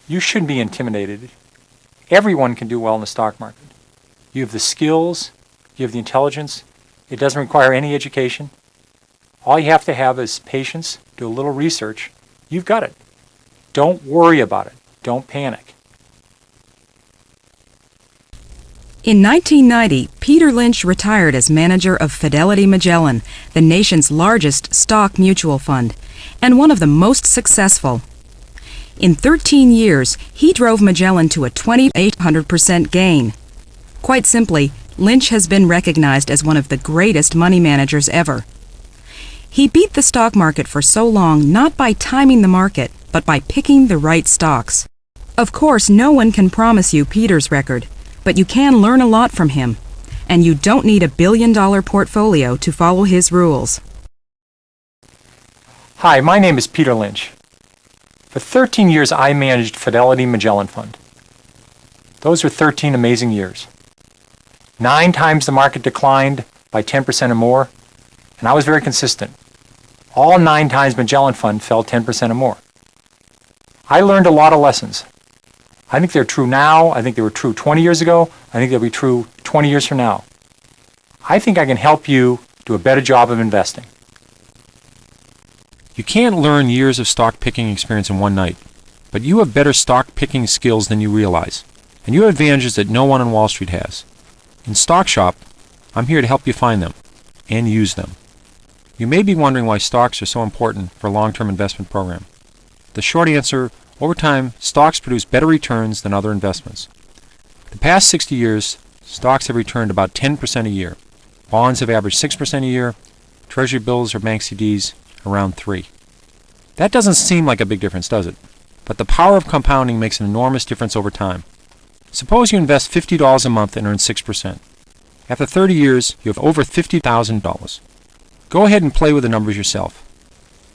You shouldn't be intimidated. Everyone can do well in the stock market. You have the skills, you have the intelligence. It doesn't require any education. All you have to have is patience, do a little research. You've got it. Don't worry about it. Don't panic. In 1990, Peter Lynch retired as manager of Fidelity Magellan, the nation's largest stock mutual fund, and one of the most successful. In 13 years, he drove Magellan to a 2,800% gain. Quite simply, Lynch has been recognized as one of the greatest money managers ever. He beat the stock market for so long not by timing the market, but by picking the right stocks. Of course, no one can promise you Peter's record, but you can learn a lot from him. And you don't need a billion-dollar portfolio to follow his rules. Hi, my name is Peter Lynch. For 13 years, I managed Fidelity Magellan Fund. Those were 13 amazing years. 9 times the market declined by 10% or more, and I was very consistent. All 9 times Magellan Fund fell 10% or more. I learned a lot of lessons. I think they're true now. I think they were true 20 years ago. I think they'll be true 20 years from now. I think I can help you do a better job of investing. You can't learn years of stock picking experience in one night, but you have better stock picking skills than you realize, and you have advantages that no one on Wall Street has. In Stock Shop, I'm here to help you find them and use them. You may be wondering why stocks are so important for a long-term investment program. The short answer, over time, stocks produce better returns than other investments. The past 60 years, stocks have returned about 10% a year. Bonds have averaged 6% a year. Treasury bills or bank CDs around 3%. That doesn't seem like a big difference, does it? But the power of compounding makes an enormous difference over time. Suppose you invest $50 a month and earn 6%. After 30 years, you have over $50,000. Go ahead and play with the numbers yourself.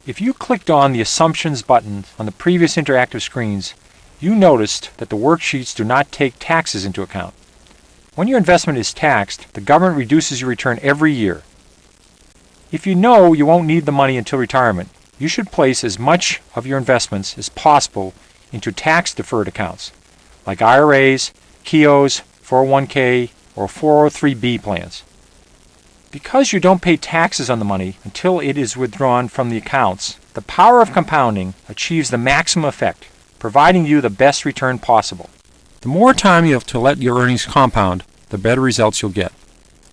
If you clicked on the Assumptions button on the previous interactive screens, you noticed that the worksheets do not take taxes into account. When your investment is taxed, the government reduces your return every year. If you know you won't need the money until retirement, you should place as much of your investments as possible into tax-deferred accounts, like IRAs, KEOs, 401k, or 403b plans. Because you don't pay taxes on the money until it is withdrawn from the accounts, the power of compounding achieves the maximum effect, providing you the best return possible. The more time you have to let your earnings compound, the better results you'll get.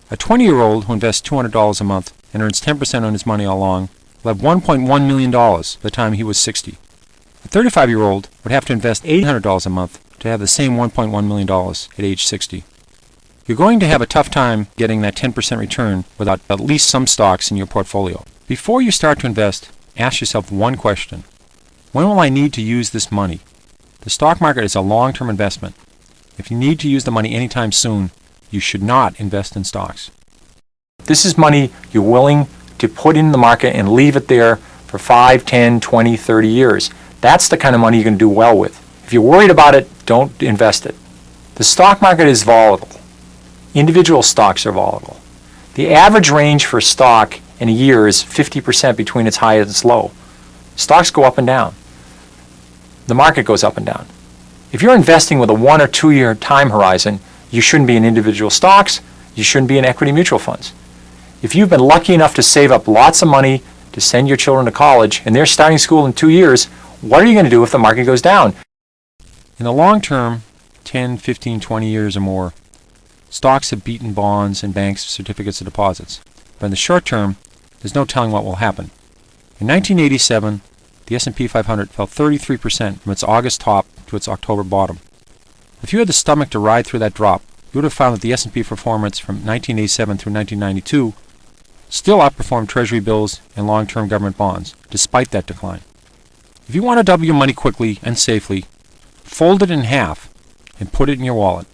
A 20-year-old who invests $200 a month and earns 10% on his money all along will have $1.1 million by the time he was 60. A 35-year-old would have to invest $800 a month to have the same $1.1 million at age 60. You're going to have a tough time getting that 10% return without at least some stocks in your portfolio. Before you start to invest, ask yourself one question. When will I need to use this money? The stock market is a long-term investment. If you need to use the money anytime soon, you should not invest in stocks. This is money you're willing to put in the market and leave it there for 5, 10, 20, 30 years. That's the kind of money you're going to do well with. If you're worried about it, don't invest it. The stock market is volatile. Individual stocks are volatile. The average range for a stock in a year is 50% between its high and its low. Stocks go up and down. The market goes up and down. If you're investing with a 1 or 2 year time horizon, you shouldn't be in individual stocks. You shouldn't be in equity mutual funds. If you've been lucky enough to save up lots of money to send your children to college and they're starting school in 2 years, what are you going to do if the market goes down? In the long term, 10, 15, 20 years or more, stocks have beaten bonds and banks' certificates of deposits. But in the short term, there's no telling what will happen. In 1987, the S&P 500 fell 33% from its August top to its October bottom. If you had the stomach to ride through that drop, you would have found that the S&P performance from 1987 through 1992 still outperformed Treasury bills and long-term government bonds, despite that decline. If you want to double your money quickly and safely, fold it in half and put it in your wallet.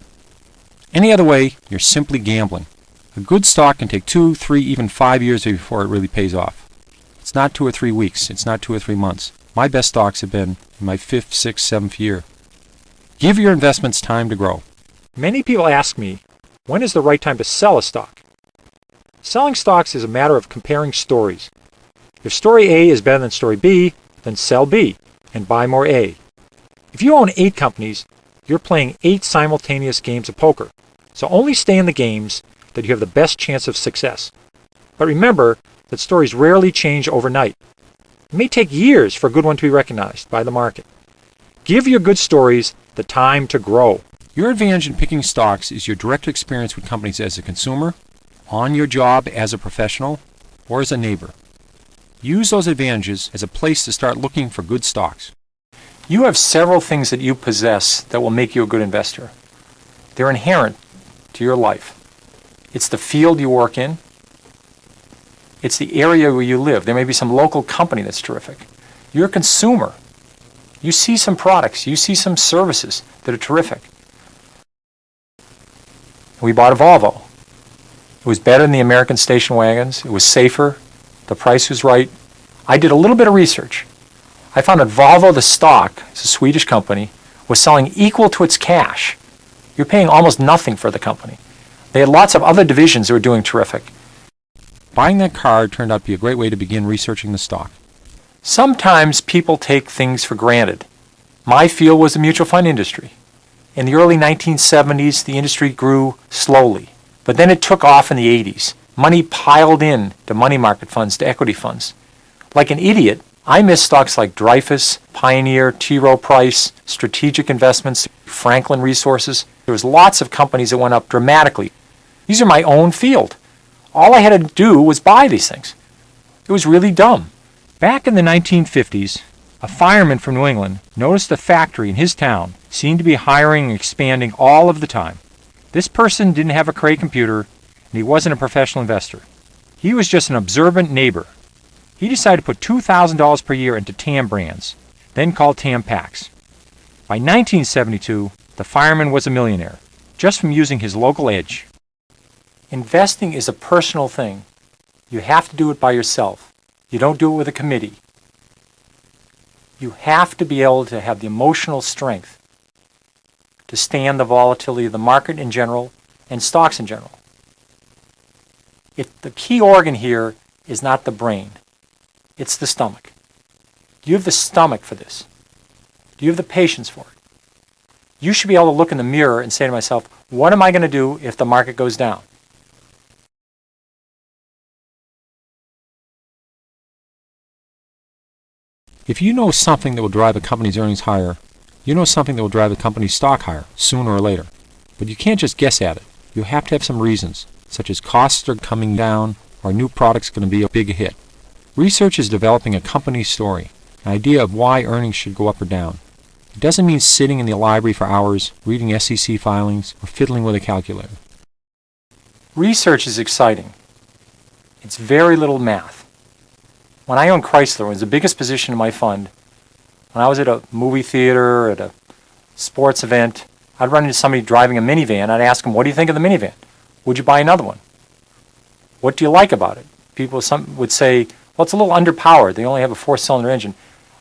Any other way, you're simply gambling. A good stock can take 2, 3, even 5 years before it really pays off. It's not 2 or 3 weeks. It's not 2 or 3 months. My best stocks have been in my 5th, 6th, 7th year. Give your investments time to grow. Many people ask me, when is the right time to sell a stock? Selling stocks is a matter of comparing stories. If story A is better than story B, then sell B and buy more A. If you own 8 companies, you're playing 8 simultaneous games of poker. So only stay in the games that you have the best chance of success. But remember that stories rarely change overnight. It may take years for a good one to be recognized by the market. Give your good stories the time to grow. Your advantage in picking stocks is your direct experience with companies as a consumer, on your job as a professional, or as a neighbor. Use those advantages as a place to start looking for good stocks. You have several things that you possess that will make you a good investor. They're inherent to your life. It's the field you work in. It's the area where you live. There may be some local company that's terrific. You're a consumer. You see some products. You see some services that are terrific. We bought a Volvo. It was better than the American station wagons. It was safer. The price was right. I did a little bit of research. I found that Volvo, the stock, it's a Swedish company, was selling equal to its cash. You're paying almost nothing for the company. They had lots of other divisions that were doing terrific. Buying that car turned out to be a great way to begin researching the stock. Sometimes people take things for granted. My field was the mutual fund industry. In the early 1970s, the industry grew slowly, but then it took off in the 80s. Money piled in to money market funds, to equity funds. Like an idiot, I missed stocks like Dreyfus, Pioneer, T. Rowe Price, Strategic Investments, Franklin Resources. There was lots of companies that went up dramatically. These are my own field. All I had to do was buy these things. It was really dumb. Back in the 1950s, a fireman from New England noticed a factory in his town seemed to be hiring and expanding all of the time. This person didn't have a Cray computer, and he wasn't a professional investor. He was just an observant neighbor. He decided to put $2,000 per year into TAM brands, then called TAM Packs. By 1972, the fireman was a millionaire, just from using his local edge. Investing is a personal thing. You have to do it by yourself. You don't do it with a committee. You have to be able to have the emotional strength to stand the volatility of the market in general and stocks in general. The key organ here is not the brain. It's the stomach. Do you have the stomach for this? Do you have the patience for it? You should be able to look in the mirror and say to myself, what am I going to do if the market goes down? If you know something that will drive a company's earnings higher, you know something that will drive a company's stock higher, sooner or later. But you can't just guess at it. You have to have some reasons, such as costs are coming down or new products going to be a big hit. Research is developing a company's story, an idea of why earnings should go up or down. It doesn't mean sitting in the library for hours, reading SEC filings, or fiddling with a calculator. Research is exciting. It's very little math. When I owned Chrysler, it was the biggest position in my fund. When I was at a movie theater, at a sports event, I'd run into somebody driving a minivan. I'd ask them, what do you think of the minivan? Would you buy another one? What do you like about it? Some would say, well, it's a little underpowered. They only have a 4-cylinder engine.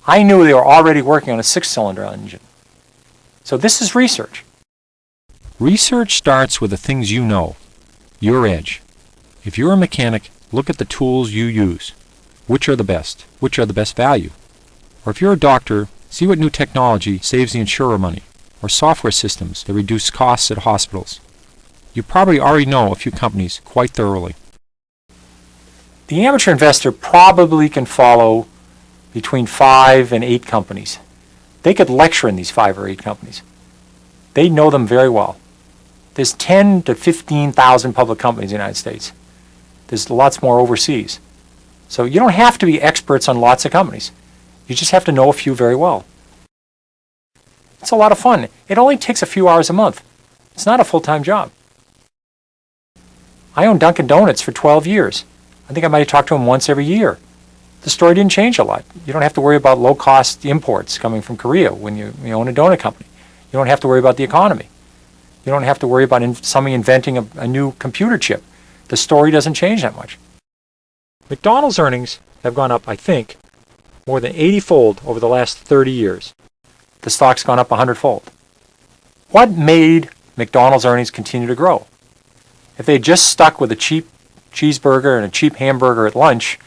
I knew they were already working on a 6-cylinder engine. So this is research. Research starts with the things you know, your edge. If you're a mechanic, look at the tools you use. Which are the best? Which are the best value? Or if you're a doctor, see what new technology saves the insurer money, or software systems that reduce costs at hospitals. You probably already know a few companies quite thoroughly. The amateur investor probably can follow between 5 and 8 companies. They could lecture in these 5 or 8 companies. They know them very well. There's 10 to 15,000 public companies in the United States. There's lots more overseas. So you don't have to be experts on lots of companies. You just have to know a few very well. It's a lot of fun. It only takes a few hours a month. It's not a full-time job. I owned Dunkin' Donuts for 12 years. I think I might have talked to them once every year. The story didn't change a lot. You don't have to worry about low-cost imports coming from Korea when you own a donut company. You don't have to worry about the economy. You don't have to worry about somebody inventing a new computer chip. The story doesn't change that much. McDonald's earnings have gone up, I think, more than 80-fold over the last 30 years. The stock's gone up 100-fold. What made McDonald's earnings continue to grow? If they just stuck with a cheap cheeseburger and a cheap hamburger at lunch,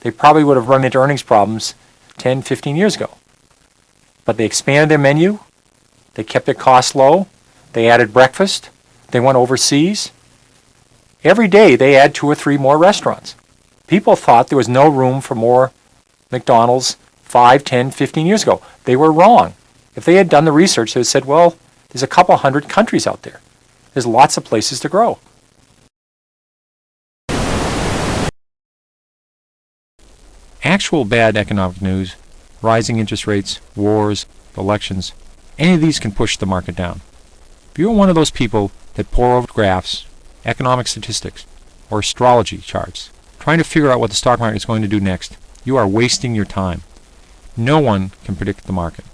they probably would have run into earnings problems 10, 15 years ago. But they expanded their menu, they kept their costs low, they added breakfast, they went overseas. Every day they add 2 or 3 more restaurants. People thought there was no room for more McDonald's 5, 10, 15 years ago. They were wrong. If they had done the research, they would have said, well, there's a couple hundred countries out there. There's lots of places to grow. Actual bad economic news, rising interest rates, wars, elections, any of these can push the market down. If you're one of those people that pore over graphs, economic statistics, or astrology charts, trying to figure out what the stock market is going to do next, you are wasting your time. No one can predict the market.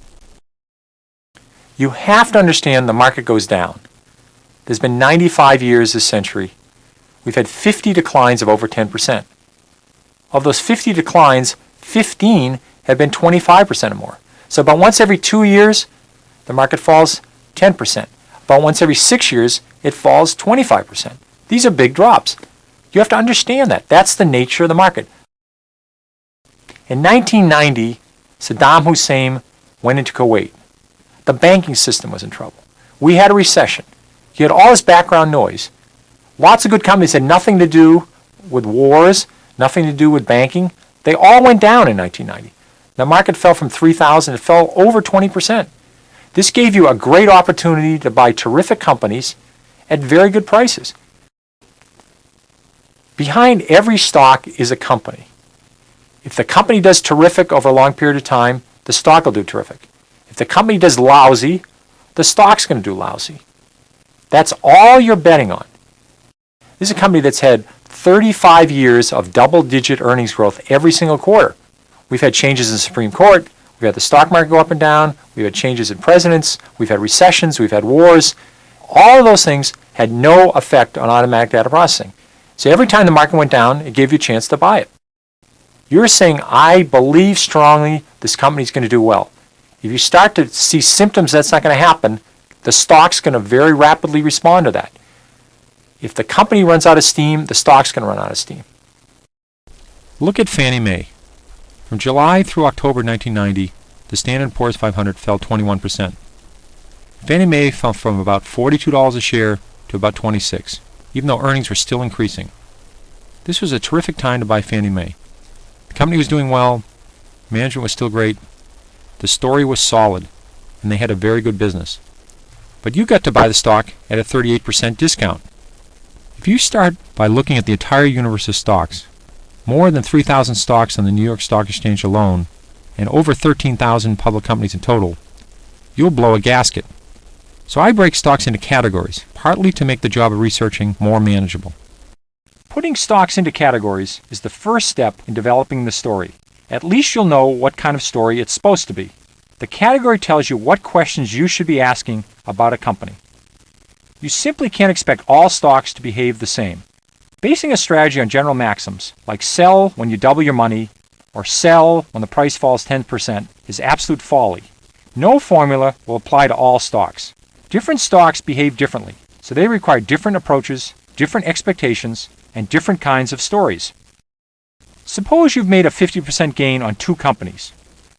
You have to understand the market goes down. There's been 95 years this century. We've had 50 declines of over 10%. Of those 50 declines, 15 have been 25% or more. So about once every 2 years, the market falls 10%. About once every 6 years, it falls 25%. These are big drops. You have to understand that. That's the nature of the market. In 1990, Saddam Hussein went into Kuwait. The banking system was in trouble. We had a recession. You had all this background noise. Lots of good companies had nothing to do with wars, nothing to do with banking. They all went down in 1990. The market fell from 3,000, it fell over 20%. This gave you a great opportunity to buy terrific companies at very good prices. Behind every stock is a company. If the company does terrific over a long period of time, the stock will do terrific. If the company does lousy, the stock's going to do lousy. That's all you're betting on. This is a company that's had 35 years of double-digit earnings growth every single quarter. We've had changes in the Supreme Court. We've had the stock market go up and down. We've had changes in presidents. We've had recessions. We've had wars. All of those things had no effect on automatic data processing. So every time the market went down, it gave you a chance to buy it. You're saying, I believe strongly this company's going to do well. If you start to see symptoms that's not going to happen, the stock's going to very rapidly respond to that. If the company runs out of steam, the stock's going to run out of steam. Look at Fannie Mae. From July through October 1990, the Standard & Poor's 500 fell 21%. Fannie Mae fell from about $42 a share to about $26, even though earnings were still increasing. This was a terrific time to buy Fannie Mae. The company was doing well, management was still great, the story was solid, and they had a very good business. But you got to buy the stock at a 38% discount. If you start by looking at the entire universe of stocks, more than 3,000 stocks on the New York Stock Exchange alone, and over 13,000 public companies in total, you'll blow a gasket. So I break stocks into categories, partly to make the job of researching more manageable. Putting stocks into categories is the first step in developing the story. At least you'll know what kind of story it's supposed to be. The category tells you what questions you should be asking about a company. You simply can't expect all stocks to behave the same. Basing a strategy on general maxims, like sell when you double your money, or sell when the price falls 10%, is absolute folly. No formula will apply to all stocks. Different stocks behave differently, so they require different approaches, different expectations, and different kinds of stories. Suppose you've made a 50% gain on 2 companies.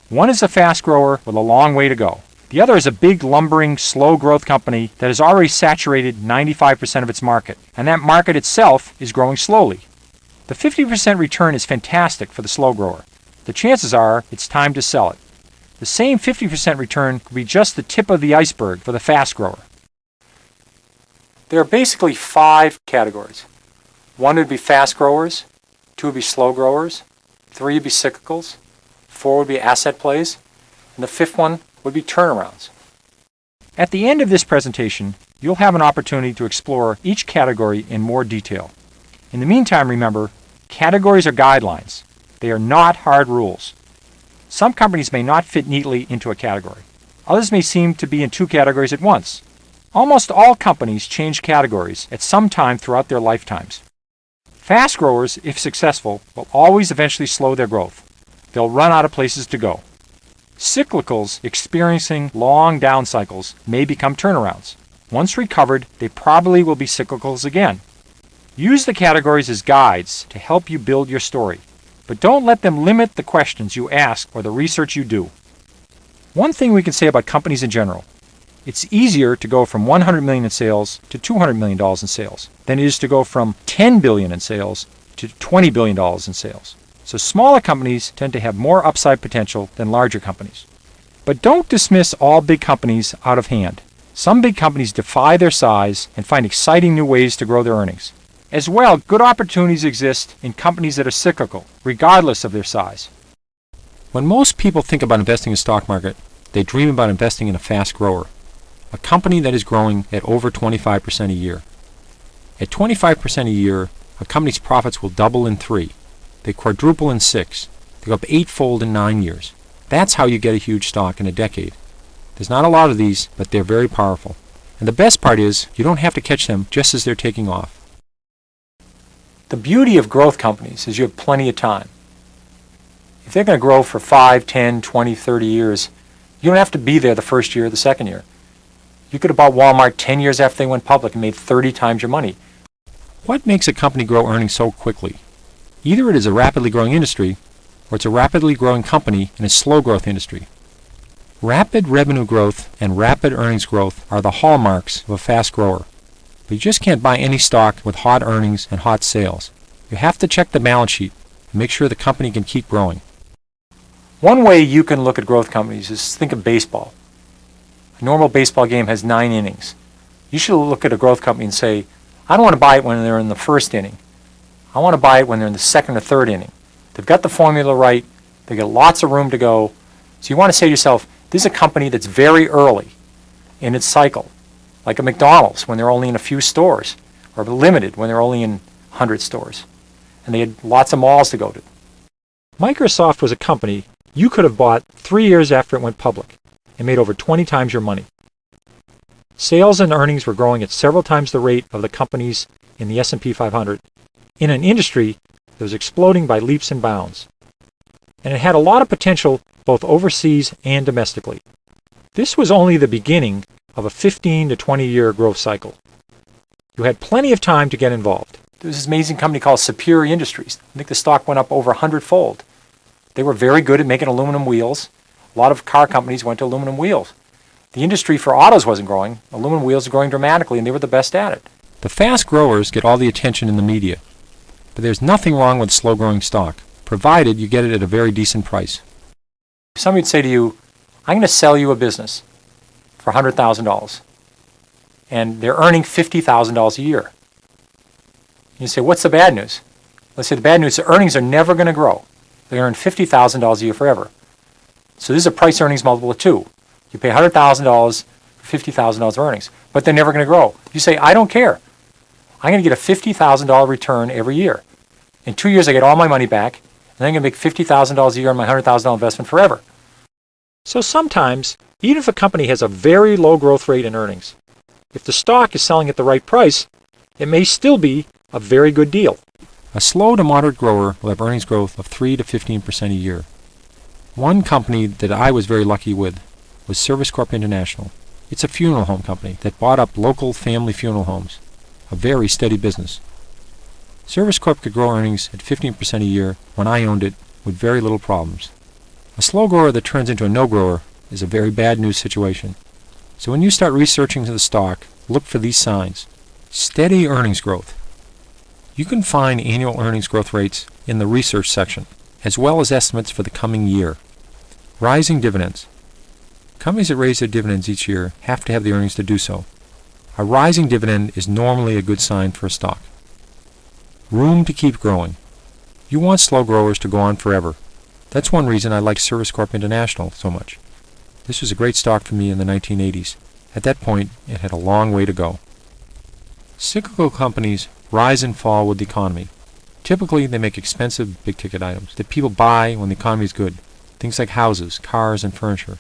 One is a fast grower with a long way to go. The other is a big, lumbering, slow growth company that has already saturated 95% of its market, and that market itself is growing slowly. The 50% return is fantastic for the slow grower. The chances are it's time to sell it. The same 50% return could be just the tip of the iceberg for the fast grower. There are basically 5 categories. 1 would be fast growers, 2 would be slow growers, 3 would be cyclicals, 4 would be asset plays, and the 5th one would be turnarounds. At the end of this presentation, you'll have an opportunity to explore each category in more detail. In the meantime, remember, categories are guidelines. They are not hard rules. Some companies may not fit neatly into a category. Others may seem to be in 2 categories at once. Almost all companies change categories at some time throughout their lifetimes. Fast growers, if successful, will always eventually slow their growth. They'll run out of places to go. Cyclicals experiencing long down cycles may become turnarounds. Once recovered, they probably will be cyclicals again. Use the categories as guides to help you build your story, but don't let them limit the questions you ask or the research you do. One thing we can say about companies in general, it's easier to go from $100 million in sales to $200 million in sales than it is to go from $10 billion in sales to $20 billion in sales. So smaller companies tend to have more upside potential than larger companies. But don't dismiss all big companies out of hand. Some big companies defy their size and find exciting new ways to grow their earnings. As well, good opportunities exist in companies that are cyclical, regardless of their size. When most people think about investing in the stock market, they dream about investing in a fast grower, a company that is growing at over 25% a year. At 25% a year, a company's profits will double in 3. They quadruple in 6. They go up 8-fold in 9 years. That's how you get a huge stock in a decade. There's not a lot of these, but they're very powerful. And the best part is, you don't have to catch them just as they're taking off. The beauty of growth companies is you have plenty of time. If they're going to grow for 5, 10, 20, 30 years, you don't have to be there the first year or the second year. You could have bought Walmart 10 years after they went public and made 30 times your money. What makes a company grow earnings so quickly? Either it is a rapidly growing industry, or it's a rapidly growing company in a slow growth industry. Rapid revenue growth and rapid earnings growth are the hallmarks of a fast grower. But you just can't buy any stock with hot earnings and hot sales. You have to check the balance sheet and make sure the company can keep growing. One way you can look at growth companies is think of baseball. A normal baseball game has 9 innings. You should look at a growth company and say, I don't want to buy it when they're in the first inning. I want to buy it when they're in the second or third inning. They've got the formula right. They've got lots of room to go. So you want to say to yourself, this is a company that's very early in its cycle, like a McDonald's when they're only in a few stores, or limited when they're only in 100 stores. And they had lots of malls to go to. Microsoft was a company you could have bought 3 years after it went public and made over 20 times your money. Sales and earnings were growing at several times the rate of the companies in the S&P 500 in an industry that was exploding by leaps and bounds. And it had a lot of potential both overseas and domestically. This was only the beginning of a 15 to 20 year growth cycle. You had plenty of time to get involved. There was this amazing company called Superior Industries. I think the stock went up over 100-fold. They were very good at making aluminum wheels. A lot of car companies went to aluminum wheels. The industry for autos wasn't growing. Aluminum wheels were growing dramatically, and they were the best at it. The fast growers get all the attention in the media, but there's nothing wrong with slow-growing stock, provided you get it at a very decent price. Somebody would say to you, I'm going to sell you a business for $100,000, and they're earning $50,000 a year. You say, what's the bad news? Let's say the bad news is the earnings are never going to grow. They earn $50,000 a year forever. So this is a price-earnings multiple of 2. You pay $100,000 for $50,000 of earnings, but they're never going to grow. You say, I don't care. I'm going to get a $50,000 return every year. In 2 years, I get all my money back, and then I'm going to make $50,000 a year on my $100,000 investment forever. So sometimes, even if a company has a very low growth rate in earnings, if the stock is selling at the right price, it may still be a very good deal. A slow to moderate grower will have earnings growth of 3 to 15% a year. One company that I was very lucky with was Service Corp International. It's a funeral home company that bought up local family funeral homes, a very steady business. Service Corp could grow earnings at 15% a year when I owned it with very little problems. A slow grower that turns into a no-grower is a very bad news situation. So when you start researching the stock, look for these signs. Steady earnings growth. You can find annual earnings growth rates in the research section, as well as estimates for the coming year. Rising dividends. Companies that raise their dividends each year have to have the earnings to do so. A rising dividend is normally a good sign for a stock. Room to keep growing. You want slow growers to go on forever. That's one reason I like Service Corp International so much. This was a great stock for me in the 1980s. At that point, it had a long way to go. Cyclical companies rise and fall with the economy. Typically, they make expensive big-ticket items that people buy when the economy is good. Things like houses, cars, and furniture.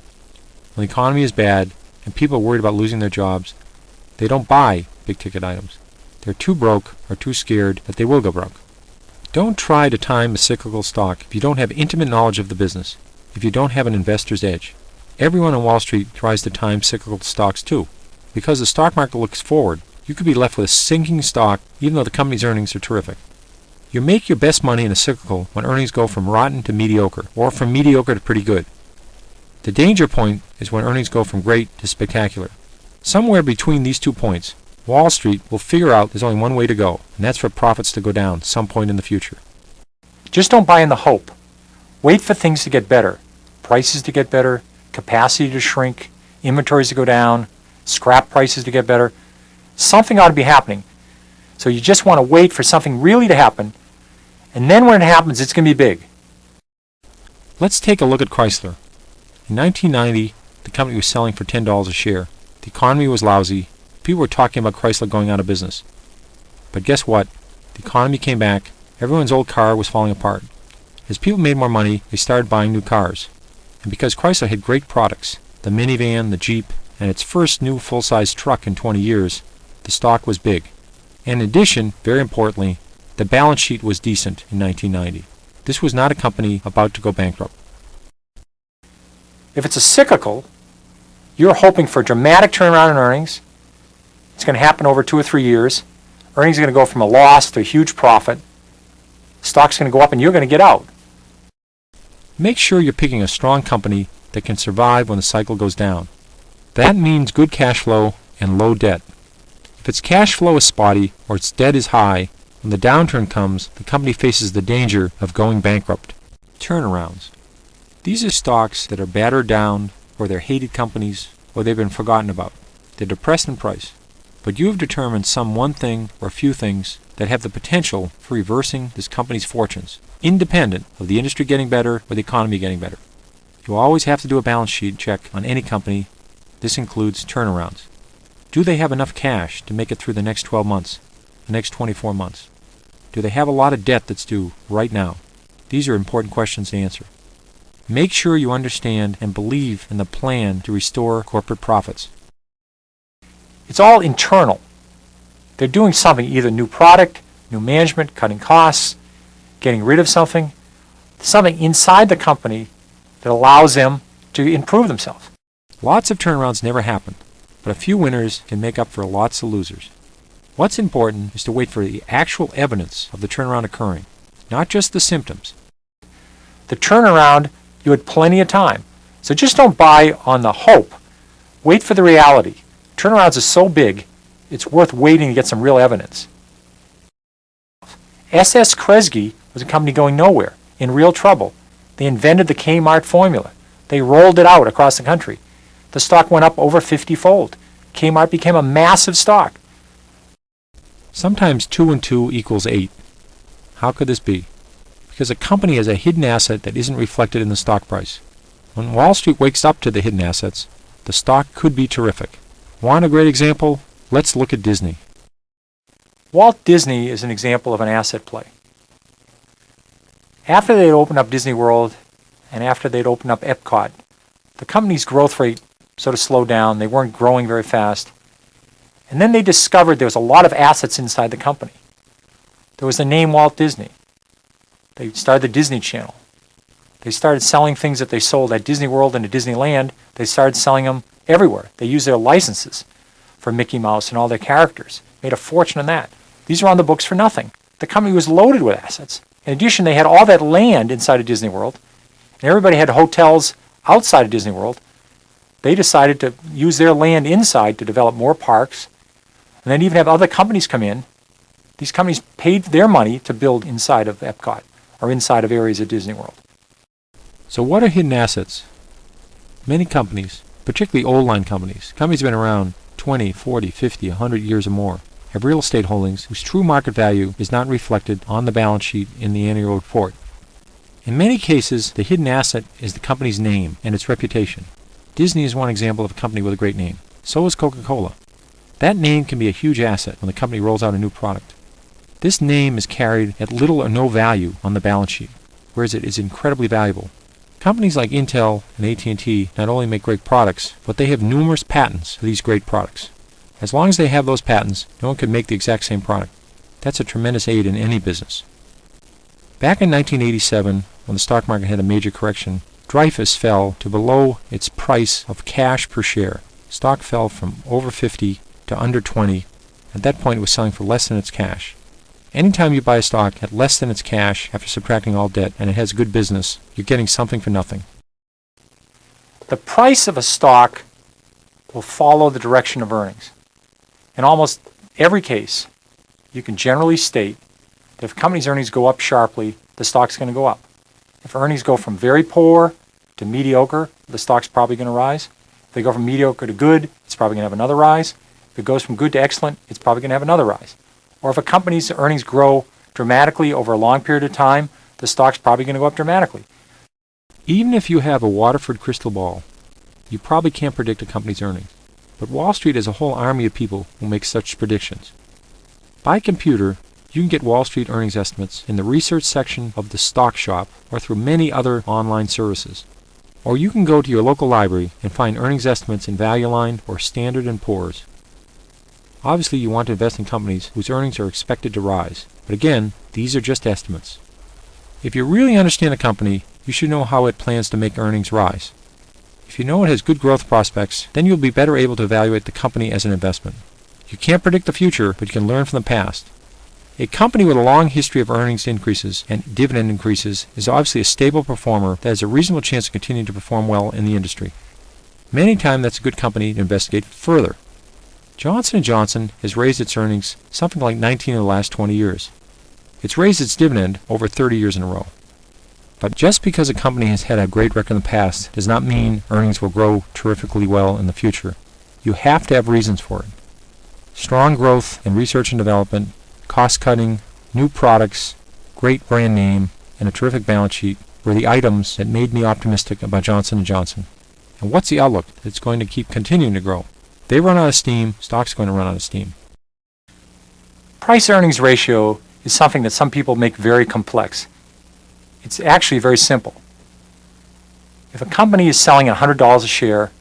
When the economy is bad and people are worried about losing their jobs, they don't buy big-ticket items. They're too broke or too scared that they will go broke. Don't try to time a cyclical stock if you don't have intimate knowledge of the business, if you don't have an investor's edge. Everyone on Wall Street tries to time cyclical stocks too. Because the stock market looks forward, you could be left with a sinking stock even though the company's earnings are terrific. You make your best money in a cyclical when earnings go from rotten to mediocre, or from mediocre to pretty good. The danger point is when earnings go from great to spectacular. Somewhere between these 2 points, Wall Street will figure out there's only one way to go, and that's for profits to go down some point in the future. Just don't buy in the hope. Wait for things to get better. Prices to get better, capacity to shrink, inventories to go down, scrap prices to get better. Something ought to be happening. So you just want to wait for something really to happen, and then when it happens, it's going to be big. Let's take a look at Chrysler. In 1990, the company was selling for $10 a share. The economy was lousy. People were talking about Chrysler going out of business. But guess what? The economy came back. Everyone's old car was falling apart. As people made more money, they started buying new cars. And because Chrysler had great products, the minivan, the Jeep, and its first new full-size truck in 20 years, the stock was big. And in addition, very importantly, the balance sheet was decent in 1990. This was not a company about to go bankrupt. If it's a cyclical, you're hoping for a dramatic turnaround in earnings. It's going to happen over 2 or 3 years. Earnings are going to go from a loss to a huge profit. Stock's going to go up and you're going to get out. Make sure you're picking a strong company that can survive when the cycle goes down. That means good cash flow and low debt. If its cash flow is spotty or its debt is high, when the downturn comes, the company faces the danger of going bankrupt. Turnarounds. These are stocks that are battered down, or they're hated companies, or they've been forgotten about. They're depressed in price. But you have determined some one thing or a few things that have the potential for reversing this company's fortunes, independent of the industry getting better or the economy getting better. You always have to do a balance sheet check on any company. This includes turnarounds. Do they have enough cash to make it through the next 12 months, the next 24 months? Do they have a lot of debt that's due right now? These are important questions to answer. Make sure you understand and believe in the plan to restore corporate profits. It's all internal. They're doing something, either new product, new management, cutting costs, getting rid of something inside the company that allows them to improve themselves. Lots of turnarounds never happen, but a few winners can make up for lots of losers. What's important is to wait for the actual evidence of the turnaround occurring, not just the symptoms. The turnaround, you had plenty of time. So just don't buy on the hope. Wait for the reality. Turnarounds are so big, it's worth waiting to get some real evidence. S.S. Kresge was a company going nowhere, in real trouble. They invented the Kmart formula. They rolled it out across the country. The stock went up over 50-fold. Kmart became a massive stock. Sometimes 2 and 2 equals 8. How could this be? Because a company has a hidden asset that isn't reflected in the stock price. When Wall Street wakes up to the hidden assets, the stock could be terrific. Want a great example? Let's look at Disney. Walt Disney is an example of an asset play. After they'd opened up Disney World and after they'd opened up Epcot, the company's growth rate sort of slowed down. They weren't growing very fast. And then they discovered there was a lot of assets inside the company. There was the name Walt Disney. They started the Disney Channel. They started selling things that they sold at Disney World and at Disneyland. They started selling them everywhere. They used their licenses for Mickey Mouse and all their characters. Made a fortune on that. These are on the books for nothing. The company was loaded with assets. In addition, they had all that land inside of Disney World, and everybody had hotels outside of Disney World. They decided to use their land inside to develop more parks, and then even have other companies come in. These companies paid their money to build inside of Epcot or inside of areas of Disney World. So what are hidden assets? Many companies, particularly old-line companies that have been around 20, 40, 50, 100 years or more, have real estate holdings whose true market value is not reflected on the balance sheet in the annual report. In many cases, the hidden asset is the company's name and its reputation. Disney is one example of a company with a great name. So is Coca-Cola. That name can be a huge asset when the company rolls out a new product. This name is carried at little or no value on the balance sheet, whereas it is incredibly valuable. Companies like Intel and AT&T not only make great products, but they have numerous patents for these great products. As long as they have those patents, no one can make the exact same product. That's a tremendous aid in any business. Back in 1987, when the stock market had a major correction, Dreyfus fell to below its price of cash per share. Stock fell from over 50 to under 20. At that point, it was selling for less than its cash. Anytime you buy a stock at less than its cash after subtracting all debt and it has good business, you're getting something for nothing. The price of a stock will follow the direction of earnings. In almost every case, you can generally state that if a company's earnings go up sharply, the stock's going to go up. If earnings go from very poor to mediocre, the stock's probably going to rise. If they go from mediocre to good, it's probably going to have another rise. If it goes from good to excellent, it's probably going to have another rise. Or if a company's earnings grow dramatically over a long period of time, the stock's probably going to go up dramatically. Even if you have a Waterford crystal ball, you probably can't predict a company's earnings. But Wall Street has a whole army of people who make such predictions. By computer, you can get Wall Street earnings estimates in the research section of the stock shop or through many other online services. Or you can go to your local library and find earnings estimates in Value Line or Standard & Poor's. Obviously, you want to invest in companies whose earnings are expected to rise. But again, these are just estimates. If you really understand a company, you should know how it plans to make earnings rise. If you know it has good growth prospects, then you'll be better able to evaluate the company as an investment. You can't predict the future, but you can learn from the past. A company with a long history of earnings increases and dividend increases is obviously a stable performer that has a reasonable chance of continuing to perform well in the industry. Many times that's a good company to investigate further. Johnson & Johnson has raised its earnings something like 19 of the last 20 years. It's raised its dividend over 30 years in a row. But just because a company has had a great record in the past does not mean earnings will grow terrifically well in the future. You have to have reasons for it. Strong growth in research and development, cost-cutting, new products, great brand name, and a terrific balance sheet were the items that made me optimistic about Johnson & Johnson. And what's the outlook? It's going to keep continuing to grow. If they run out of steam, stock's going to run out of steam. Price-earnings ratio is something that some people make very complex. It's actually very simple. If a company is selling at $100 a share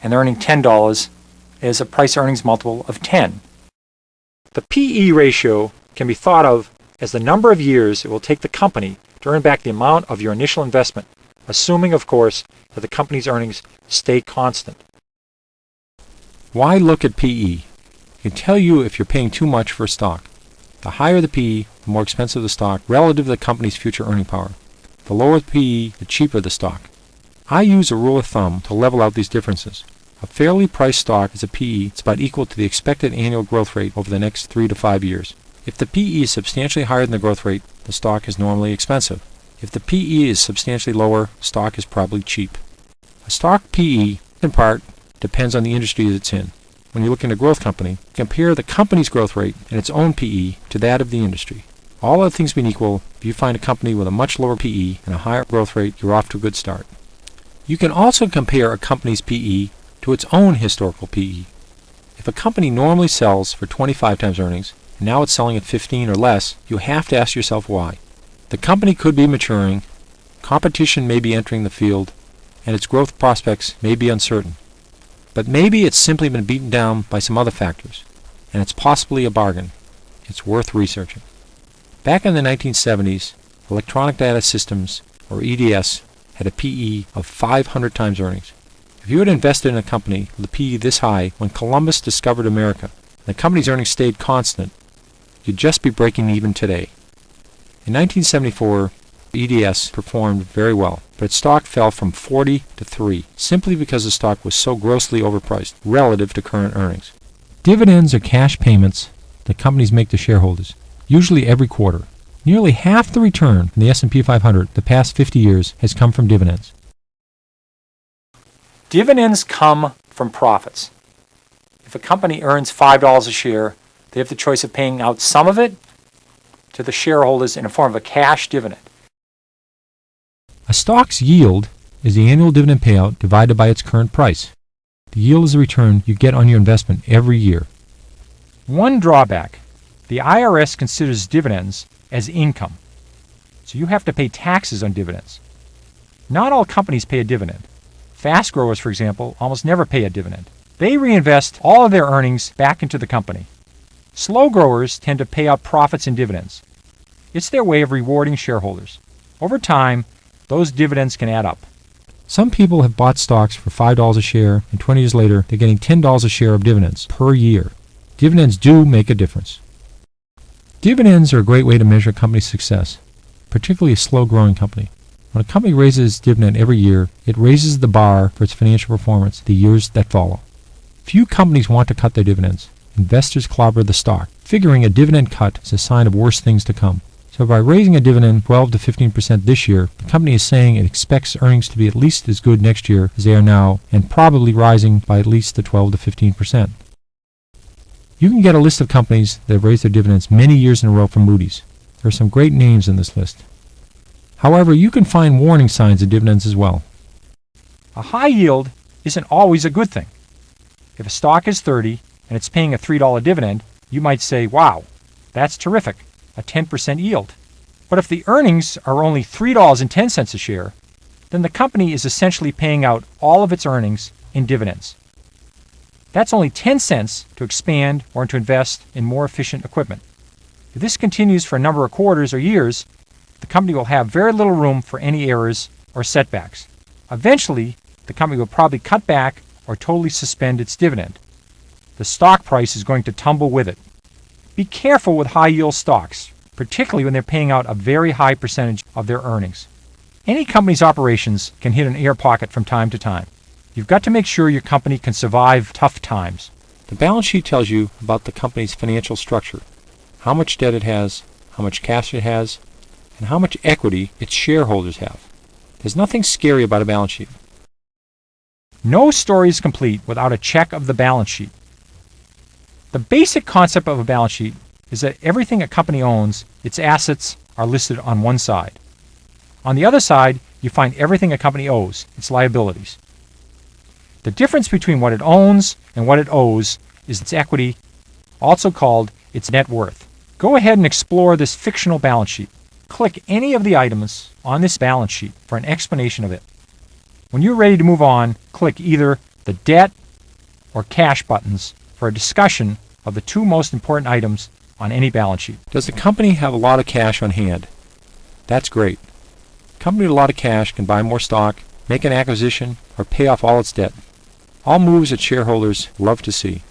and they're earning $10, it is a price-earnings multiple of 10. The PE ratio can be thought of as the number of years it will take the company to earn back the amount of your initial investment, assuming, of course, that the company's earnings stay constant. Why look at PE? It can tell you if you're paying too much for a stock. The higher the PE, the more expensive the stock relative to the company's future earning power. The lower the PE, the cheaper the stock. I use a rule of thumb to level out these differences. A fairly priced stock is a PE that's about equal to the expected annual growth rate over the next 3 to 5 years. If the PE is substantially higher than the growth rate, the stock is normally expensive. If the PE is substantially lower, the stock is probably cheap. A stock PE, in part, depends on the industry that it's in. When you look at a growth company, compare the company's growth rate and its own PE to that of the industry. All other things being equal, if you find a company with a much lower PE and a higher growth rate, you're off to a good start. You can also compare a company's PE to its own historical PE. If a company normally sells for 25 times earnings, and now it's selling at 15 or less, you have to ask yourself why. The company could be maturing, competition may be entering the field, and its growth prospects may be uncertain. But maybe it's simply been beaten down by some other factors, and it's possibly a bargain. It's worth researching. Back in the 1970s, Electronic Data Systems, or EDS, had a PE of 500 times earnings. If you had invested in a company with a PE this high when Columbus discovered America, and the company's earnings stayed constant, you'd just be breaking even today. In 1974, EDS performed very well, but its stock fell from 40 to 3, simply because the stock was so grossly overpriced relative to current earnings. Dividends are cash payments that companies make to shareholders, usually every quarter. Nearly half the return from the S&P 500 the past 50 years has come from dividends. Dividends come from profits. If a company earns $5 a share, they have the choice of paying out some of it to the shareholders in the form of a cash dividend. A stock's yield is the annual dividend payout divided by its current price. The yield is the return you get on your investment every year. One drawback: the IRS considers dividends as income, so you have to pay taxes on dividends. Not all companies pay a dividend. Fast growers, for example, almost never pay a dividend. They reinvest all of their earnings back into the company. Slow growers tend to pay out profits and dividends. It's their way of rewarding shareholders. Over time, those dividends can add up. Some people have bought stocks for $5 a share, and 20 years later, they're getting $10 a share of dividends per year. Dividends do make a difference. Dividends are a great way to measure a company's success, particularly a slow-growing company. When a company raises its dividend every year, it raises the bar for its financial performance the years that follow. Few companies want to cut their dividends. Investors clobber the stock, figuring a dividend cut is a sign of worse things to come. So by raising a dividend 12 to 15% this year, the company is saying it expects earnings to be at least as good next year as they are now, and probably rising by at least the 12 to 15%. You can get a list of companies that have raised their dividends many years in a row from Moody's. There are some great names in this list. However, you can find warning signs of dividends as well. A high yield isn't always a good thing. If a stock is 30 and it's paying a $3 dividend, you might say, wow, that's terrific, a 10% yield. But if the earnings are only $3.10 a share, then the company is essentially paying out all of its earnings in dividends. That's only 10 cents to expand or to invest in more efficient equipment. If this continues for a number of quarters or years, the company will have very little room for any errors or setbacks. Eventually, the company will probably cut back or totally suspend its dividend. The stock price is going to tumble with it. Be careful with high-yield stocks, particularly when they're paying out a very high percentage of their earnings. Any company's operations can hit an air pocket from time to time. You've got to make sure your company can survive tough times. The balance sheet tells you about the company's financial structure, how much debt it has, how much cash it has, and how much equity its shareholders have. There's nothing scary about a balance sheet. No story is complete without a check of the balance sheet. The basic concept of a balance sheet is that everything a company owns, its assets, are listed on one side. On the other side, you find everything a company owes, its liabilities. The difference between what it owns and what it owes is its equity, also called its net worth. Go ahead and explore this fictional balance sheet. Click any of the items on this balance sheet for an explanation of it. When you're ready to move on, click either the debt or cash buttons for a discussion of the two most important items on any balance sheet. Does the company have a lot of cash on hand? That's great. A company with a lot of cash can buy more stock, make an acquisition, or pay off all its debt. All moves that shareholders love to see.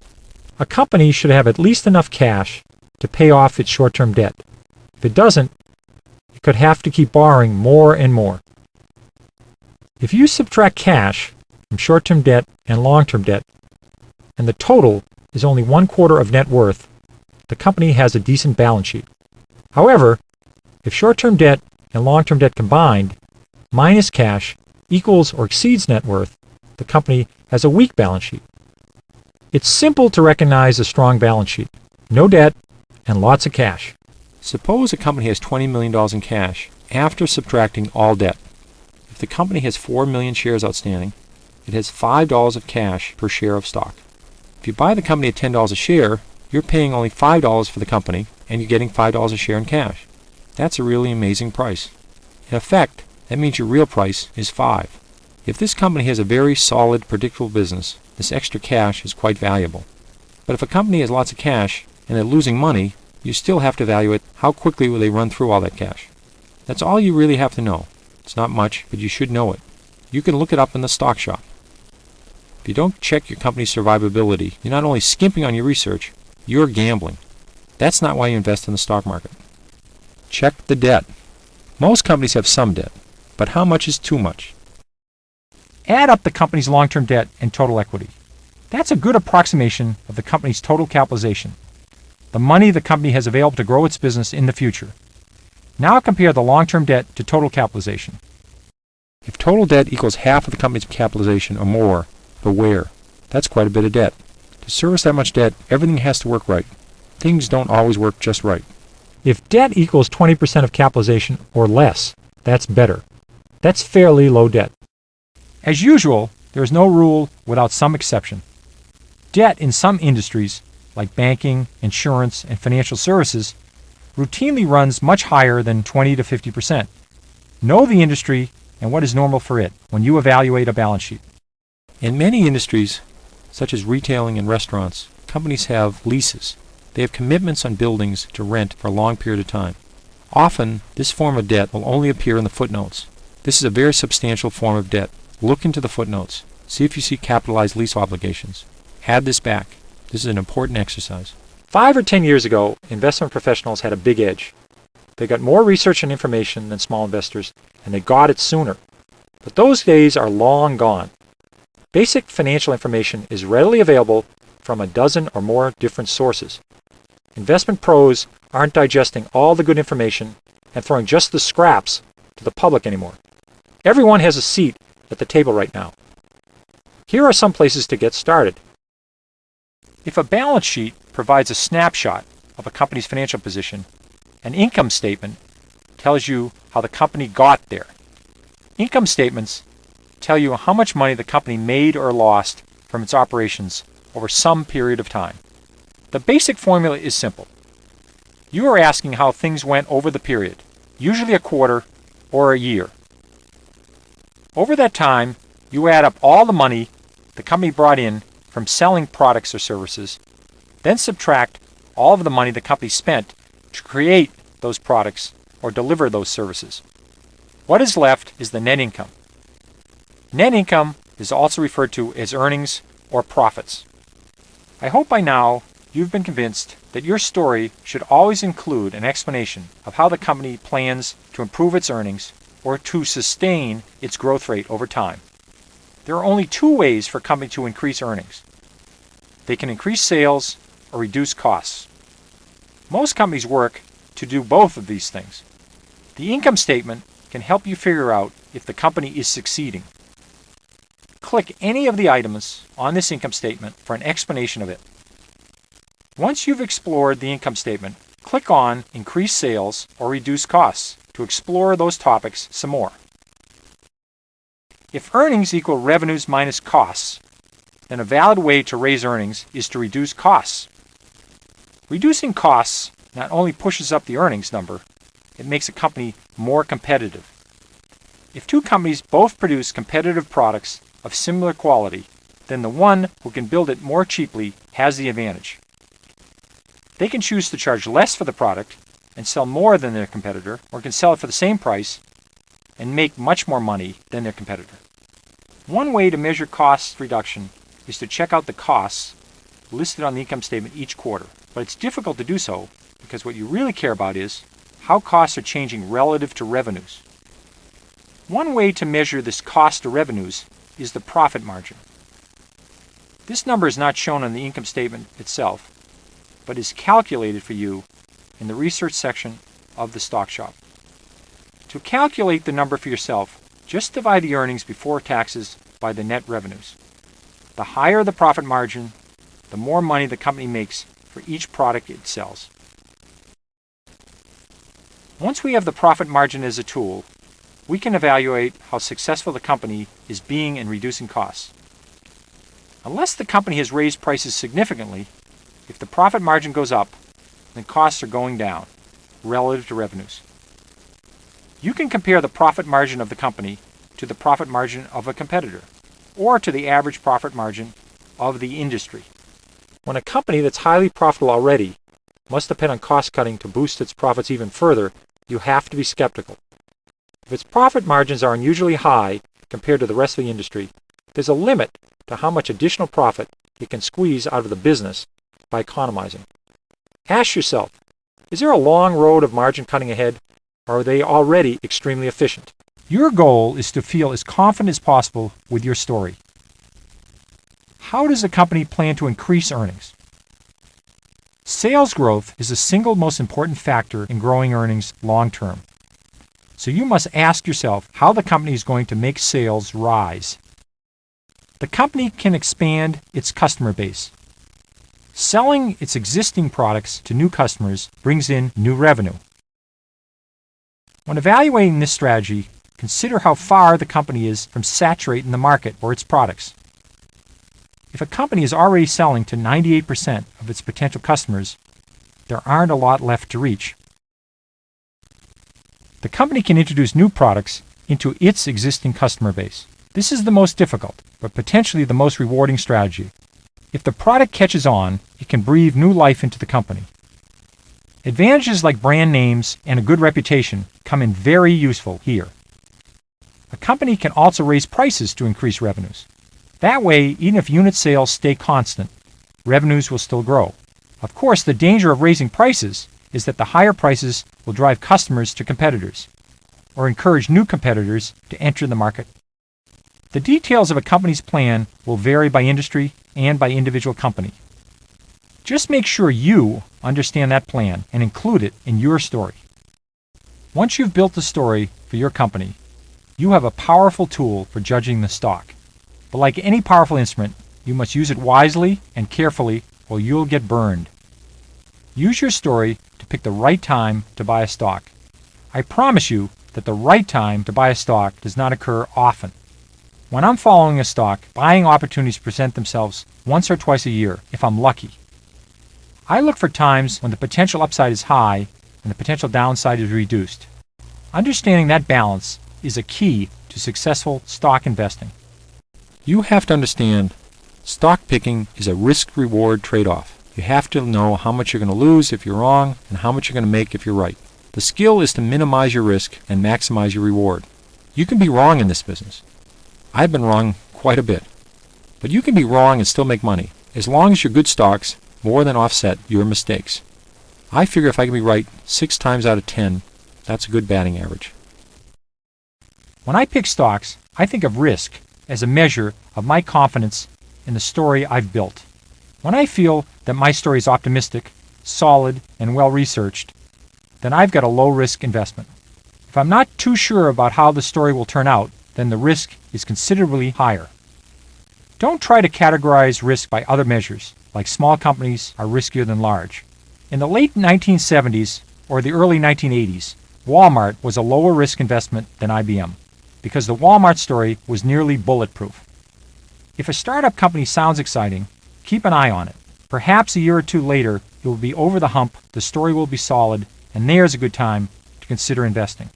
A company should have at least enough cash to pay off its short-term debt. If it doesn't, it could have to keep borrowing more and more. If you subtract cash from short-term debt and long-term debt, and the total is only 1/4 of net worth, the company has a decent balance sheet. However, if short-term debt and long-term debt combined, minus cash, equals or exceeds net worth, the company has a weak balance sheet. It's simple to recognize a strong balance sheet. No debt and lots of cash. Suppose a company has $20 million in cash after subtracting all debt. If the company has 4 million shares outstanding, it has $5 of cash per share of stock. If you buy the company at $10 a share, you're paying only $5 for the company and you're getting $5 a share in cash. That's a really amazing price. In effect, that means your real price is $5. If this company has a very solid, predictable business, this extra cash is quite valuable. But if a company has lots of cash and they're losing money, you still have to evaluate how quickly will they run through all that cash. That's all you really have to know. It's not much, but you should know it. You can look it up in the stock shop. If you don't check your company's survivability, you're not only skimping on your research, you're gambling. That's not why you invest in the stock market. Check the debt. Most companies have some debt, but how much is too much? Add up the company's long-term debt and total equity. That's a good approximation of the company's total capitalization, the money the company has available to grow its business in the future. Now compare the long-term debt to total capitalization. If total debt equals half of the company's capitalization or more, beware. That's quite a bit of debt. To service that much debt, everything has to work right. Things don't always work just right. If debt equals 20% of capitalization or less, that's better. That's fairly low debt. As usual, there is no rule without some exception. Debt in some industries, like banking, insurance, and financial services, routinely runs much higher than 20 to 50%. Know the industry and what is normal for it when you evaluate a balance sheet. In many industries, such as retailing and restaurants, companies have leases. They have commitments on buildings to rent for a long period of time. Often, this form of debt will only appear in the footnotes. This is a very substantial form of debt. Look into the footnotes. See if you see capitalized lease obligations. Add this back. This is an important exercise. 5 or 10 years ago, investment professionals had a big edge. They got more research and information than small investors, and they got it sooner. But those days are long gone. Basic financial information is readily available from a dozen or more different sources. Investment pros aren't digesting all the good information and throwing just the scraps to the public anymore. Everyone has a seat at the table right now. Here are some places to get started. If a balance sheet provides a snapshot of a company's financial position, an income statement tells you how the company got there. Income statements tell you how much money the company made or lost from its operations over some period of time. The basic formula is simple. You are asking how things went over the period, usually a quarter or a year. Over that time, you add up all the money the company brought in from selling products or services, then subtract all of the money the company spent to create those products or deliver those services. What is left is the net income. Net income is also referred to as earnings or profits. I hope by now you've been convinced that your story should always include an explanation of how the company plans to improve its earnings or to sustain its growth rate over time. There are only two ways for a company to increase earnings. They can increase sales or reduce costs. Most companies work to do both of these things. The income statement can help you figure out if the company is succeeding. Click any of the items on this income statement for an explanation of it. Once you've explored the income statement, click on Increase Sales or Reduce Costs to explore those topics some more. If earnings equal revenues minus costs, then a valid way to raise earnings is to reduce costs. Reducing costs not only pushes up the earnings number, it makes a company more competitive. If two companies both produce competitive products of similar quality, then the one who can build it more cheaply has the advantage. They can choose to charge less for the product and sell more than their competitor, or can sell it for the same price and make much more money than their competitor. One way to measure cost reduction is to check out the costs listed on the income statement each quarter. But it's difficult to do so because what you really care about is how costs are changing relative to revenues. One way to measure this cost to revenues is the profit margin. This number is not shown on the income statement itself, but is calculated for you in the research section of the stock shop. To calculate the number for yourself, just divide the earnings before taxes by the net revenues. The higher the profit margin, the more money the company makes for each product it sells. Once we have the profit margin as a tool, we can evaluate how successful the company is being in reducing costs. Unless the company has raised prices significantly, if the profit margin goes up, then costs are going down relative to revenues. You can compare the profit margin of the company to the profit margin of a competitor, or to the average profit margin of the industry. When a company that's highly profitable already must depend on cost cutting to boost its profits even further, you have to be skeptical. If its profit margins are unusually high compared to the rest of the industry, there's a limit to how much additional profit it can squeeze out of the business by economizing. Ask yourself, is there a long road of margin cutting ahead, or are they already extremely efficient? Your goal is to feel as confident as possible with your story. How does a company plan to increase earnings? Sales growth is the single most important factor in growing earnings long term. So you must ask yourself how the company is going to make sales rise. The company can expand its customer base. Selling its existing products to new customers brings in new revenue. When evaluating this strategy, consider how far the company is from saturating the market for its products. If a company is already selling to 98% of its potential customers, there aren't a lot left to reach. The company can introduce new products into its existing customer base. This is the most difficult, but potentially the most rewarding strategy. If the product catches on, it can breathe new life into the company. Advantages like brand names and a good reputation come in very useful here. A company can also raise prices to increase revenues. That way, even if unit sales stay constant, revenues will still grow. Of course, the danger of raising prices is that the higher prices will drive customers to competitors or encourage new competitors to enter the market. The details of a company's plan will vary by industry and by individual company. Just make sure you understand that plan and include it in your story. Once you've built the story for your company, you have a powerful tool for judging the stock. But like any powerful instrument, you must use it wisely and carefully or you'll get burned. Use your story to pick the right time to buy a stock. I promise you that the right time to buy a stock does not occur often. When I'm following a stock, buying opportunities present themselves once or twice a year, if I'm lucky. I look for times when the potential upside is high and the potential downside is reduced. Understanding that balance is a key to successful stock investing. You have to understand, stock picking is a risk-reward trade-off. You have to know how much you're going to lose if you're wrong and how much you're going to make if you're right. The skill is to minimize your risk and maximize your reward. You can be wrong in this business. I've been wrong quite a bit. But you can be wrong and still make money, as long as your good stocks more than offset your mistakes. I figure if I can be right 6 times out of 10, that's a good batting average. When I pick stocks, I think of risk as a measure of my confidence in the story I've built. When I feel that my story is optimistic, solid, and well-researched, then I've got a low-risk investment. If I'm not too sure about how the story will turn out, then the risk is considerably higher. Don't try to categorize risk by other measures, like small companies are riskier than large. In the late 1970s or the early 1980s, Walmart was a lower risk investment than IBM because the Walmart story was nearly bulletproof. If a startup company sounds exciting, keep an eye on it. Perhaps a year or two later, it will be over the hump, the story will be solid, and there's a good time to consider investing.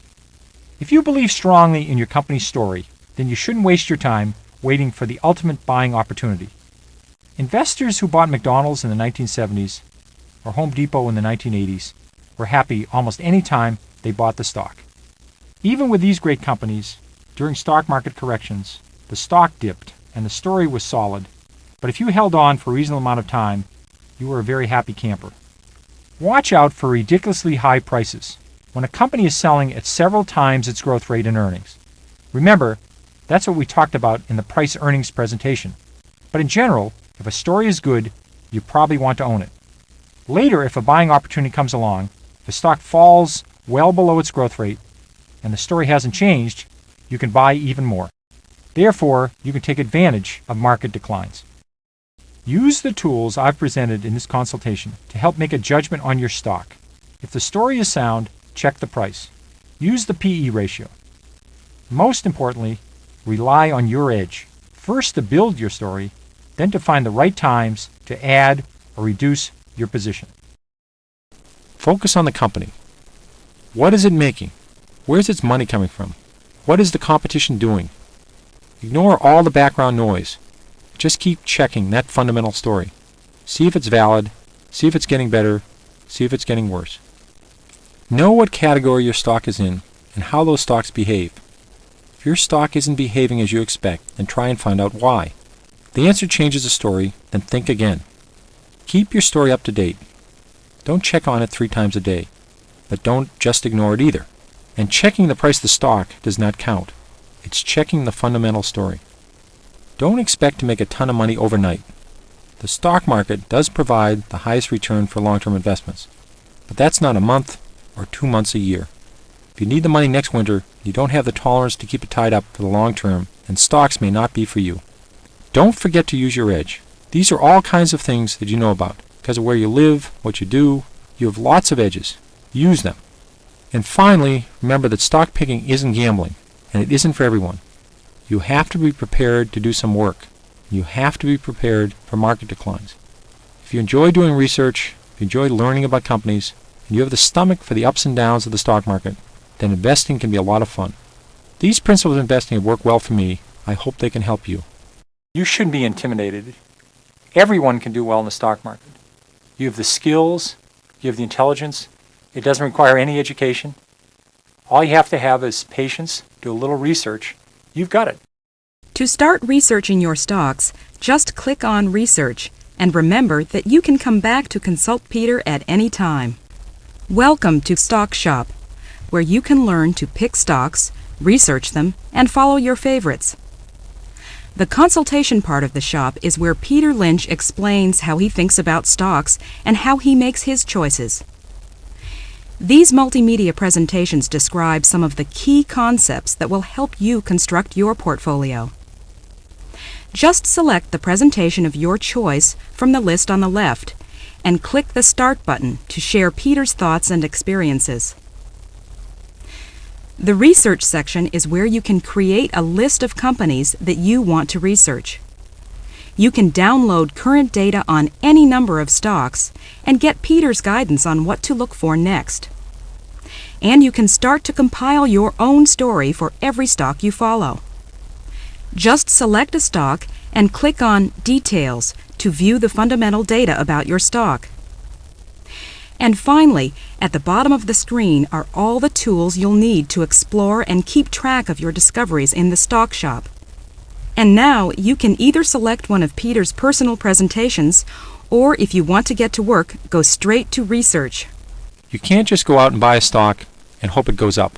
If you believe strongly in your company's story, then you shouldn't waste your time waiting for the ultimate buying opportunity. Investors who bought McDonald's in the 1970s or Home Depot in the 1980s were happy almost any time they bought the stock. Even with these great companies, during stock market corrections, the stock dipped and the story was solid, but if you held on for a reasonable amount of time, you were a very happy camper. Watch out for ridiculously high prices when a company is selling at several times its growth rate in earnings. Remember, that's what we talked about in the price earnings presentation. But in general, if a story is good, you probably want to own it. Later, if a buying opportunity comes along, if a stock falls well below its growth rate and the story hasn't changed, you can buy even more. Therefore, you can take advantage of market declines. Use the tools I've presented in this consultation to help make a judgment on your stock. If the story is sound, check the price. Use the PE ratio. Most importantly, rely on your edge. First to build your story, then to find the right times to add or reduce your position. Focus on the company. What is it making? Where's its money coming from? What is the competition doing? Ignore all the background noise. Just keep checking that fundamental story. See if it's valid, see if it's getting better, see if it's getting worse. Know what category your stock is in and how those stocks behave. If your stock isn't behaving as you expect, then try and find out why. If the answer changes the story, then think again. Keep your story up to date. Don't check on it 3 times a day, but don't just ignore it either. And checking the price of the stock does not count. It's checking the fundamental story. Don't expect to make a ton of money overnight. The stock market does provide the highest return for long-term investments, but that's not a month or 2 months a year. If you need the money next winter, you don't have the tolerance to keep it tied up for the long term, and stocks may not be for you. Don't forget to use your edge. These are all kinds of things that you know about. Because of where you live, what you do, you have lots of edges. Use them. And finally, remember that stock picking isn't gambling, and it isn't for everyone. You have to be prepared to do some work. You have to be prepared for market declines. If you enjoy doing research, if you enjoy learning about companies, and you have the stomach for the ups and downs of the stock market, then investing can be a lot of fun. These principles of investing have worked well for me. I hope they can help you. You shouldn't be intimidated. Everyone can do well in the stock market. You have the skills, you have the intelligence. It doesn't require any education. All you have to have is patience, do a little research. You've got it. To start researching your stocks, just click on Research and remember that you can come back to consult Peter at any time. Welcome to Stock Shop, where you can learn to pick stocks, research them, and follow your favorites. The consultation part of the shop is where Peter Lynch explains how he thinks about stocks and how he makes his choices. These multimedia presentations describe some of the key concepts that will help you construct your portfolio. Just select the presentation of your choice from the list on the left and click the Start button to share Peter's thoughts and experiences. The research section is where you can create a list of companies that you want to research. You can download current data on any number of stocks and get Peter's guidance on what to look for next. And you can start to compile your own story for every stock you follow. Just select a stock and click on Details to view the fundamental data about your stock. And finally, at the bottom of the screen are all the tools you'll need to explore and keep track of your discoveries in the Stock Shop. And now you can either select one of Peter's personal presentations, or if you want to get to work, go straight to research. You can't just go out and buy a stock and hope it goes up.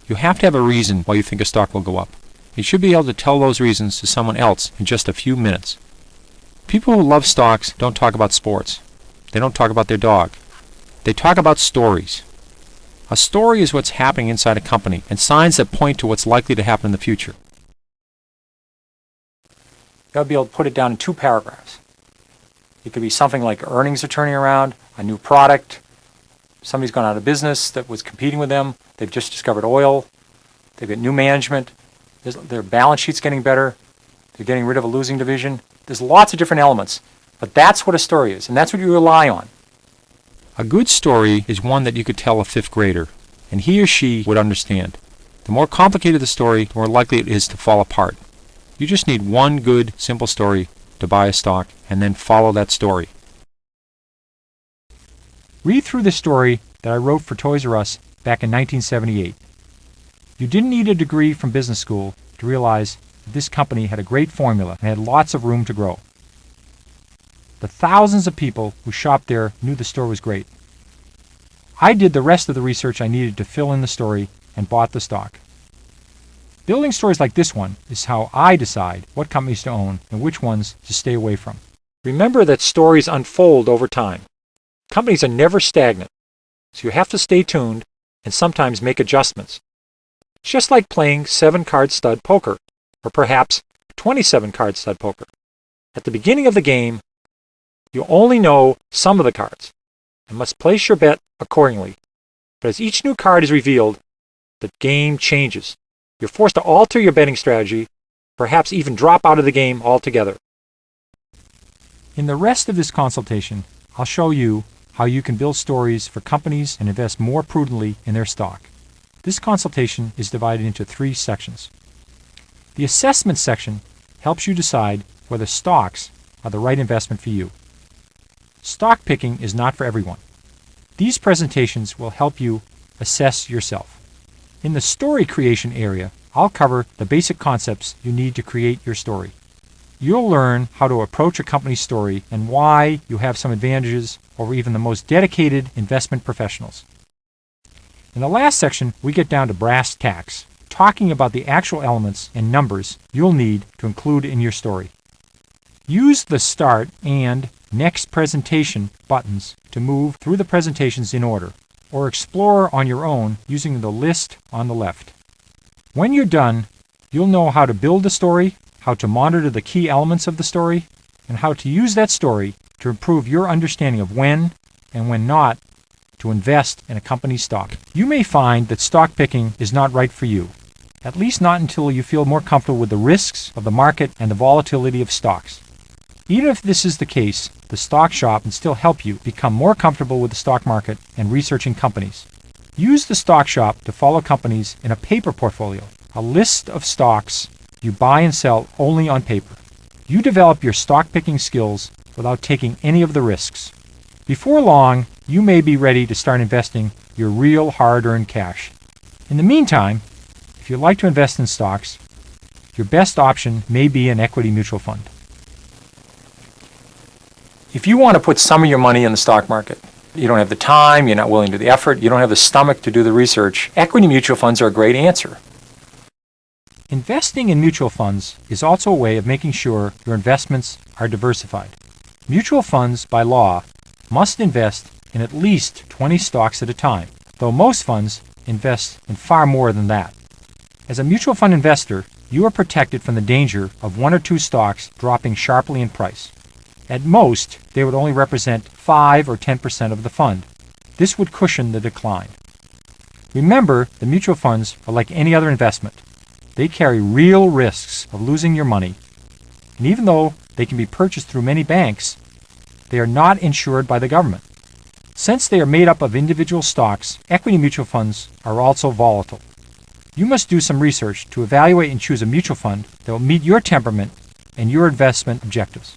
You have to have a reason why you think a stock will go up. You should be able to tell those reasons to someone else in just a few minutes. People who love stocks don't talk about sports. They don't talk about their dog. They talk about stories. A story is what's happening inside a company and signs that point to what's likely to happen in the future. You'll be able to put it down in 2 paragraphs. It could be something like earnings are turning around, a new product, somebody's gone out of business that was competing with them, they've just discovered oil, they've got new management, their balance sheet's getting better, they're getting rid of a losing division. There's lots of different elements, but that's what a story is, and that's what you rely on. A good story is one that you could tell a 5th grader, and he or she would understand. The more complicated the story, the more likely it is to fall apart. You just need one good, simple story to buy a stock, and then follow that story. Read through the story that I wrote for Toys R Us back in 1978. You didn't need a degree from business school to realize that this company had a great formula and had lots of room to grow. The thousands of people who shopped there knew the store was great. I did the rest of the research I needed to fill in the story and bought the stock. Building stories like this one is how I decide what companies to own and which ones to stay away from. Remember that stories unfold over time. Companies are never stagnant, so you have to stay tuned and sometimes make adjustments. It's just like playing 7-card stud poker, or perhaps 27-card stud poker. At the beginning of the game, you only know some of the cards and must place your bet accordingly. But as each new card is revealed, the game changes. You're forced to alter your betting strategy, perhaps even drop out of the game altogether. In the rest of this consultation, I'll show you how you can build stories for companies and invest more prudently in their stock. This consultation is divided into 3 sections. The assessment section helps you decide whether stocks are the right investment for you. Stock picking is not for everyone. These presentations will help you assess yourself. In the story creation area, I'll cover the basic concepts you need to create your story. You'll learn how to approach a company's story and why you have some advantages over even the most dedicated investment professionals. In the last section, we get down to brass tacks, talking about the actual elements and numbers you'll need to include in your story. Use the Start and Next Presentation buttons to move through the presentations in order, or explore on your own using the list on the left. When you're done, you'll know how to build a story, how to monitor the key elements of the story, and how to use that story to improve your understanding of when and when not to invest in a company's stock. You may find that stock picking is not right for you, at least not until you feel more comfortable with the risks of the market and the volatility of stocks. Even if this is the case, the Stock Shop can still help you become more comfortable with the stock market and researching companies. Use the Stock Shop to follow companies in a paper portfolio, a list of stocks you buy and sell only on paper. You develop your stock picking skills without taking any of the risks. Before long, you may be ready to start investing your real hard-earned cash. In the meantime, if you like to invest in stocks, your best option may be an equity mutual fund. If you want to put some of your money in the stock market, you don't have the time, you're not willing to do the effort, you don't have the stomach to do the research, equity mutual funds are a great answer. Investing in mutual funds is also a way of making sure your investments are diversified. Mutual funds, by law, must invest in at least 20 stocks at a time, though most funds invest in far more than that. As a mutual fund investor, you are protected from the danger of one or two stocks dropping sharply in price. At most, they would only represent 5 or 10% of the fund. This would cushion the decline. Remember, the mutual funds are like any other investment. They carry real risks of losing your money, and even though they can be purchased through many banks, they are not insured by the government. Since they are made up of individual stocks, equity mutual funds are also volatile. You must do some research to evaluate and choose a mutual fund that will meet your temperament and your investment objectives.